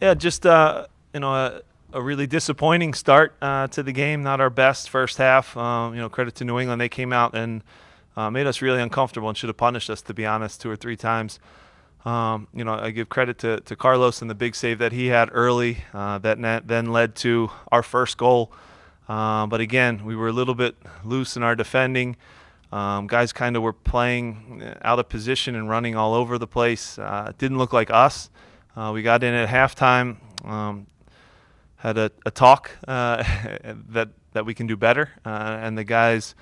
Yeah, just a really disappointing start to the game. Not our best first half. Credit to New England; they came out and made us really uncomfortable and should have punished us, to be honest, 2 or 3 times. I give credit to Carlos and the big save that he had early then led to our first goal. But again, we were a little bit loose in our defending. Guys kind of were playing out of position and running all over the place. It didn't look like us. We got in at halftime, had a talk that we can do better, and the guys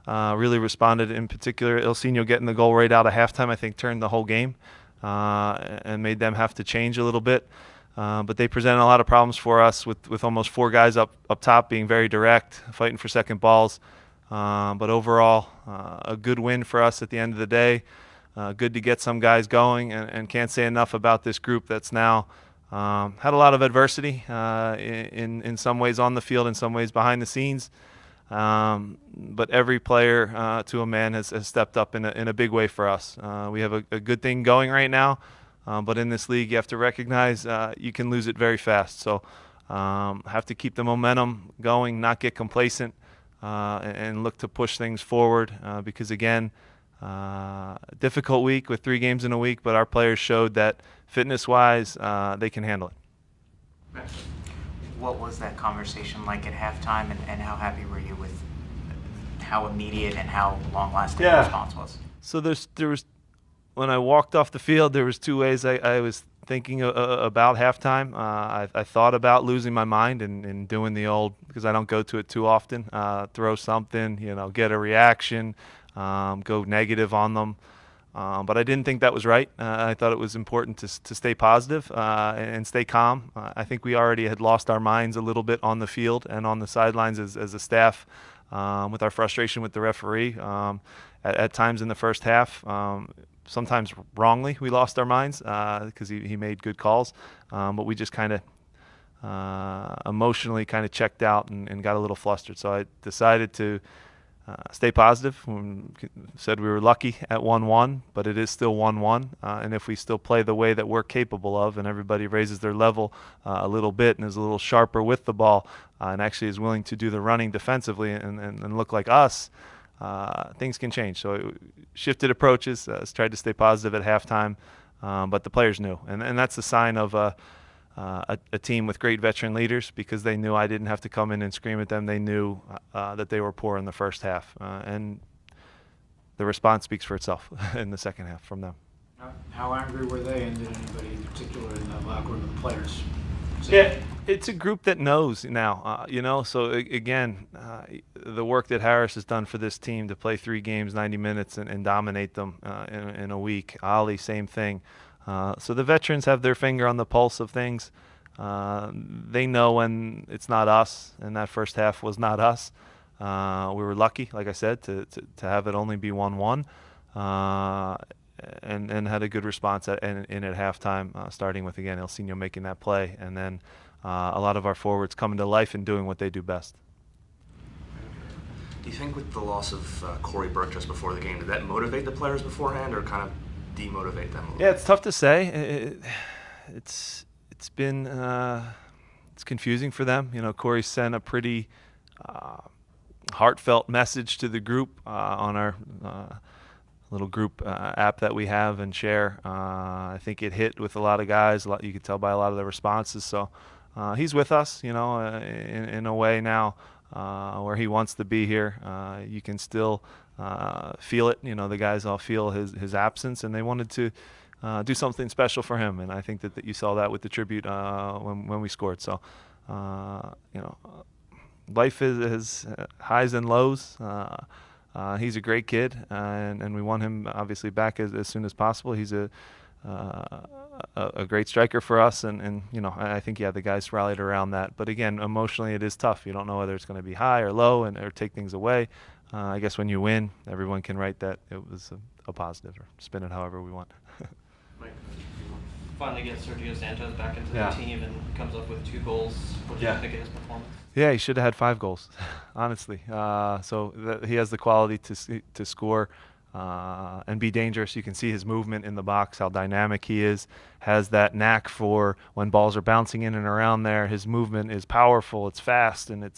really responded. In particular, El Seno getting the goal right out of halftime, I think, turned the whole game and made them have to change a little bit. But they presented a lot of problems for us with almost four guys up top being very direct, fighting for second balls. But overall, a good win for us at the end of the day. Good to get some guys going, and can't say enough about this group that's now had a lot of adversity in some ways on the field, in some ways behind the scenes. But every player to a man has stepped up in a big way for us. We have a good thing going right now, but in this league, you have to recognize you can lose it very fast. So have to keep the momentum going, not get complacent, and look to push things forward because, again, difficult week with 3 games in a week, but our players showed that fitness-wise, they can handle it. What was that conversation like at halftime, and how happy were you with how immediate and how long-lasting the response was? So there was when I walked off the field, there was 2 ways I was thinking about halftime. I thought about losing my mind and doing the old, because I don't go to it too often, throw something, get a reaction, go negative on them. But I didn't think that was right. I thought it was important to stay positive and stay calm. I think we already had lost our minds a little bit on the field and on the sidelines as a staff with our frustration with the referee. At times in the first half, sometimes wrongly, we lost our minds because he made good calls. But we just kind of emotionally kind of checked out and got a little flustered. So I decided to stay positive. Said we were lucky at 1-1, but it is still 1-1. And if we still play the way that we're capable of, and everybody raises their level a little bit and is a little sharper with the ball, and actually is willing to do the running defensively and look like us, things can change. So it shifted approaches, tried to stay positive at halftime, but the players knew. And that's a sign of a team with great veteran leaders, because they knew I didn't have to come in and scream at them. They knew that they were poor in the first half, and the response speaks for itself in the second half from them. How angry were they, and did anybody in particular in the locker room of the players Yeah, say it's a group that knows now, So again, the work that Harris has done for this team to play 3 games, 90 minutes, and dominate them in a week. Ali, same thing. So the veterans have their finger on the pulse of things. They know when it's not us, and that first half was not us. We were lucky, like I said, to have it only be 1-1, and had a good response in at halftime, starting with, again, El Seno making that play, and then a lot of our forwards coming to life and doing what they do best. Do you think with the loss of Corey Burke just before the game, did that motivate the players beforehand or kind of demotivate them a little? Yeah, it's tough to say. It's been it's confusing for them. Corey sent a pretty heartfelt message to the group on our little group app that we have and share. I think it hit with a lot of guys. You could tell by a lot of the responses. So he's with us, in a way now where he wants to be here. You can still feel it. The guys all feel his absence, and they wanted to do something special for him. And I think that you saw that with the tribute when we scored. So, life is highs and lows. He's a great kid, and we want him obviously back as soon as possible. He's a great striker for us, and I think the guys rallied around that. But again, emotionally, it is tough. You don't know whether it's going to be high or low, or take things away. I guess when you win, everyone can write that it was a positive, or spin it however we want. Mike, finally get Sergio Santos back into Yeah. the team and comes up with 2 goals. What did you think of his performance? Yeah, he should have had 5 goals, honestly. So he has the quality to score. and be dangerous. You can see his movement in the box, how dynamic he is, has that knack for when balls are bouncing in and around there. His movement is powerful, it's fast, and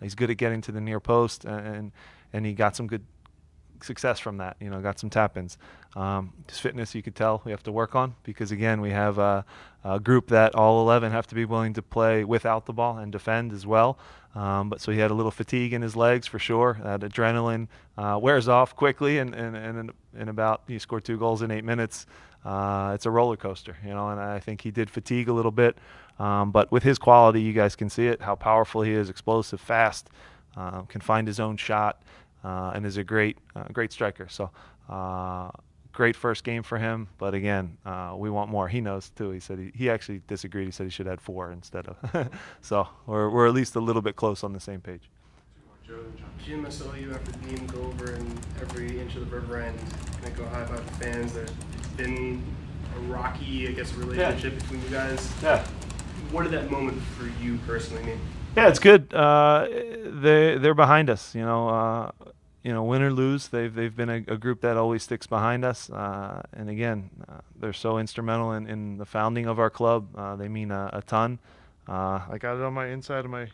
he's good at getting to the near post, and he got some good success from that. Got some tap-ins. His fitness, you could tell we have to work on because again, we have a group that all 11 have to be willing to play without the ball and defend as well. But so he had a little fatigue in his legs for sure. That adrenaline wears off quickly, and in about he scored 2 goals in 8 minutes. It's a roller coaster, and I think he did fatigue a little bit. But with his quality, you guys can see it, how powerful he is, explosive, fast, can find his own shot. And is a great striker. So great first game for him. But again, we want more. He knows too. He said he actually disagreed. He said he should have had 4 instead of. So we're at least a little bit close on the same page. Jim, I saw you after the game go over in every inch of the river end, kind of go high five the fans. There's been a rocky, I guess, relationship between you guys. Yeah. What did that moment for you personally mean? Yeah, it's good. They're behind us. Win or lose, they've been a group that always sticks behind us. And again, they're so instrumental in the founding of our club. They mean a ton. I got it on my inside of my.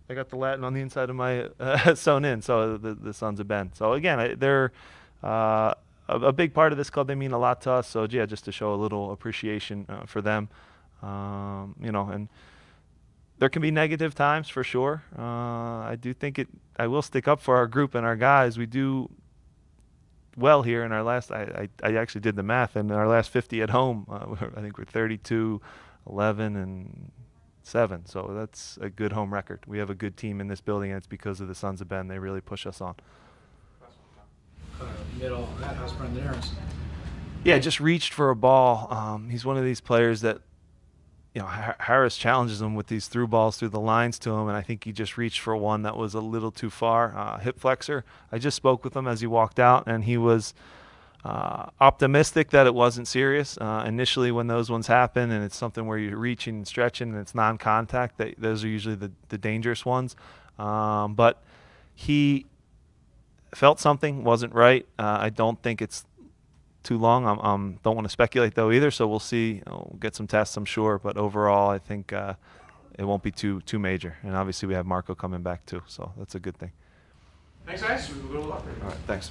I got the Latin on the inside of my sewn in. So the Sons of Ben. So again, they're a big part of this club. They mean a lot to us. So yeah, just to show a little appreciation for them. And there can be negative times for sure. I do think I will stick up for our group and our guys. We do well here in our last. I actually did the math. In our last 50 at home, I think we're 32, 11, and 7. So that's a good home record. We have a good team in this building, and it's because of the Sons of Ben. They really push us on. Middle of that house, Brendan Harrison. Yeah, just reached for a ball. He's one of these players that. Harris challenges him with these through balls through the lines to him, and I think he just reached for one that was a little too far. Hip flexor. I just spoke with him as he walked out, and he was optimistic that it wasn't serious. Initially, when those ones happen, and it's something where you're reaching and stretching, and it's non-contact, those are usually the dangerous ones. But he felt something wasn't right. I don't think it's too long. Don't want to speculate though either, so we'll see. We'll get some tests, I'm sure, but overall I think it won't be too major. And obviously we have Marco coming back too, so that's a good thing. Thanks, guys. We'll go to the locker room. All right, thanks.